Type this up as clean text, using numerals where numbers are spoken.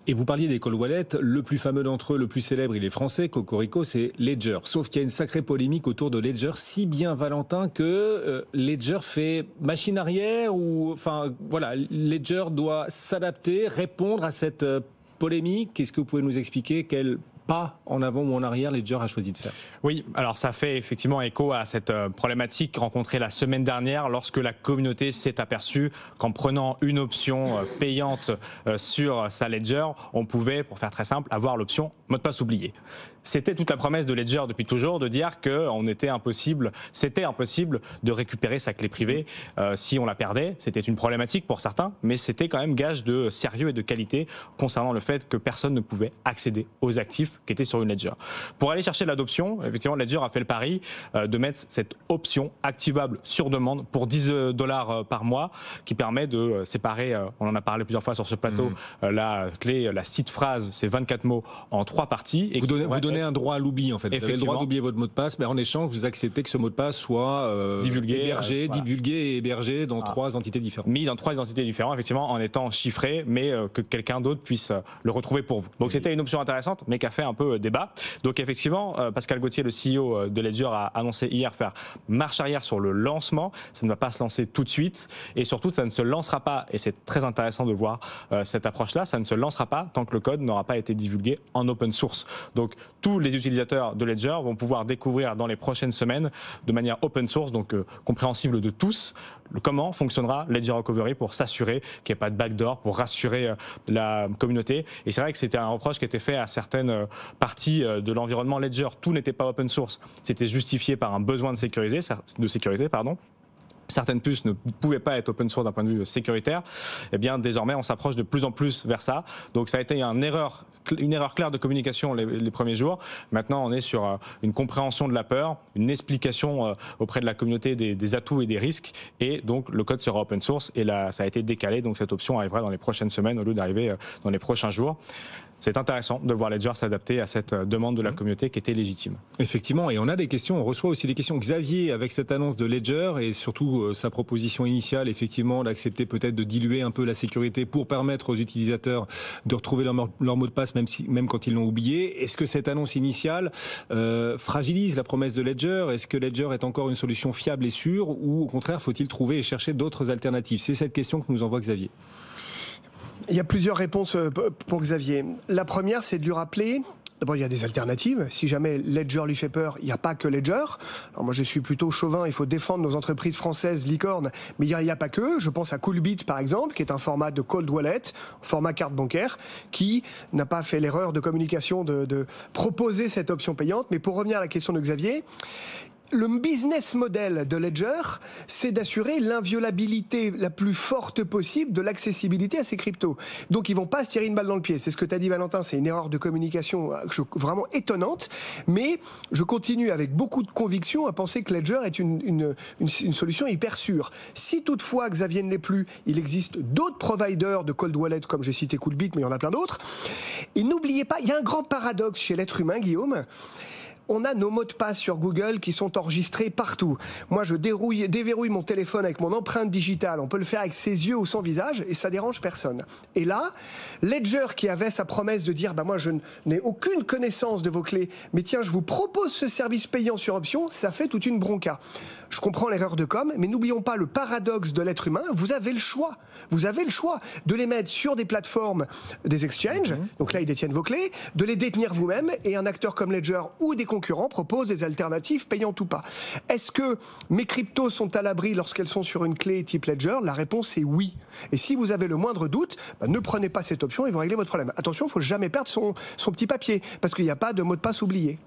Et vous parliez des cold wallets, le plus fameux d'entre eux, le plus célèbre, il est français, Cocorico, c'est Ledger. Sauf qu'il y a une sacrée polémique autour de Ledger, si bien Valentin que Ledger fait machine arrière ou, enfin, voilà, Ledger doit s'adapter, répondre à cette polémique. Qu'est-ce que vous pouvez nous expliquer? Quel pas en avant ou en arrière Ledger a choisi de faire? Oui, alors ça fait effectivement écho à cette problématique rencontrée la semaine dernière lorsque la communauté s'est aperçue qu'en prenant une option payante sur sa Ledger, on pouvait, pour faire très simple, avoir l'option mot de passe oublié. C'était toute la promesse de Ledger depuis toujours de dire que c'était impossible de récupérer sa clé privée si on la perdait. C'était une problématique pour certains, mais c'était quand même gage de sérieux et de qualité concernant le fait que personne ne pouvait accéder aux actifs qui étaient sur une Ledger. Pour aller chercher l'adoption, effectivement, Ledger a fait le pari de mettre cette option activable sur demande pour $10 par mois, qui permet de séparer, on en a parlé plusieurs fois sur ce plateau, la clé, la seed phrase, c'est 24 mots en 3 parties. Et vous donnez un droit à l'oubli en fait. Vous avez le droit d'oublier votre mot de passe, mais en échange, vous acceptez que ce mot de passe soit divulgué et hébergé dans 3 entités différentes. Mis dans 3 entités différentes, effectivement, en étant chiffré, mais que quelqu'un d'autre puisse le retrouver pour vous. Donc c'était une option intéressante, mais qui a fait un peu débat. Donc effectivement, Pascal Gauthier, le CEO de Ledger, a annoncé hier faire marche arrière sur le lancement. Ça ne va pas se lancer tout de suite, et surtout, ça ne se lancera pas, et c'est très intéressant de voir cette approche-là, ça ne se lancera pas tant que le code n'aura pas été divulgué en open source. Donc tous les utilisateurs de Ledger vont pouvoir découvrir dans les prochaines semaines de manière open source, donc compréhensible de tous, comment fonctionnera Ledger Recovery pour s'assurer qu'il n'y ait pas de backdoor, pour rassurer la communauté. Et c'est vrai que c'était un reproche qui était fait à certaines parties de l'environnement Ledger. Tout n'était pas open source, c'était justifié par un besoin de sécurité. Certaines puces ne pouvaient pas être open source d'un point de vue sécuritaire. Eh bien, désormais, on s'approche de plus en plus vers ça. Donc, ça a été une erreur claire de communication les premiers jours. Maintenant, on est sur une compréhension de la peur, une explication auprès de la communauté des atouts et des risques. Et donc, le code sera open source. Et là, ça a été décalé. Donc, cette option arrivera dans les prochaines semaines au lieu d'arriver dans les prochains jours. C'est intéressant de voir Ledger s'adapter à cette demande de la communauté qui était légitime. Effectivement, et on a des questions, on reçoit aussi des questions. Xavier, avec cette annonce de Ledger et surtout sa proposition initiale, effectivement, d'accepter peut-être de diluer un peu la sécurité pour permettre aux utilisateurs de retrouver leur mot de passe même quand ils l'ont oublié. Est-ce que cette annonce initiale fragilise la promesse de Ledger? Est-ce que Ledger est encore une solution fiable et sûre, ou au contraire faut-il trouver et chercher d'autres alternatives? C'est cette question que nous envoie Xavier. Il y a plusieurs réponses pour Xavier. La première, c'est de lui rappeler... D'abord, il y a des alternatives. Si jamais Ledger lui fait peur, il n'y a pas que Ledger. Alors moi, je suis plutôt chauvin, il faut défendre nos entreprises françaises licornes, mais il n'y a pas que. Je pense à Coolbit, par exemple, qui est un format de cold wallet, format carte bancaire, qui n'a pas fait l'erreur de communication de proposer cette option payante. Mais pour revenir à la question de Xavier, le business model de Ledger, c'est d'assurer l'inviolabilité la plus forte possible de l'accessibilité à ces cryptos. Donc ils vont pas se tirer une balle dans le pied. C'est ce que tu as dit, Valentin, c'est une erreur de communication vraiment étonnante, mais je continue avec beaucoup de conviction à penser que Ledger est une solution hyper sûre. Si toutefois Xavier ne l'est plus, il existe d'autres providers de cold wallet, comme j'ai cité Coolbit, mais il y en a plein d'autres. Et n'oubliez pas, il y a un grand paradoxe chez l'être humain, Guillaume. On a nos mots de passe sur Google qui sont enregistrés partout. Moi, je déverrouille mon téléphone avec mon empreinte digitale. On peut le faire avec ses yeux ou son visage et ça dérange personne. Et là, Ledger qui avait sa promesse de dire moi, je n'ai aucune connaissance de vos clés, mais tiens, je vous propose ce service payant sur option, ça fait toute une bronca. Je comprends l'erreur de com, mais n'oublions pas le paradoxe de l'être humain. Vous avez le choix. Vous avez le choix de les mettre sur des plateformes, des exchanges. Donc là, ils détiennent vos clés, de les détenir vous-même, et un acteur comme Ledger ou des concurrents proposent des alternatives payantes ou pas. Est-ce que mes cryptos sont à l'abri lorsqu'elles sont sur une clé type Ledger? La réponse est oui. Et si vous avez le moindre doute, ne prenez pas cette option et vous réglez votre problème. Attention, il ne faut jamais perdre son petit papier, parce qu'il n'y a pas de mot de passe oublié.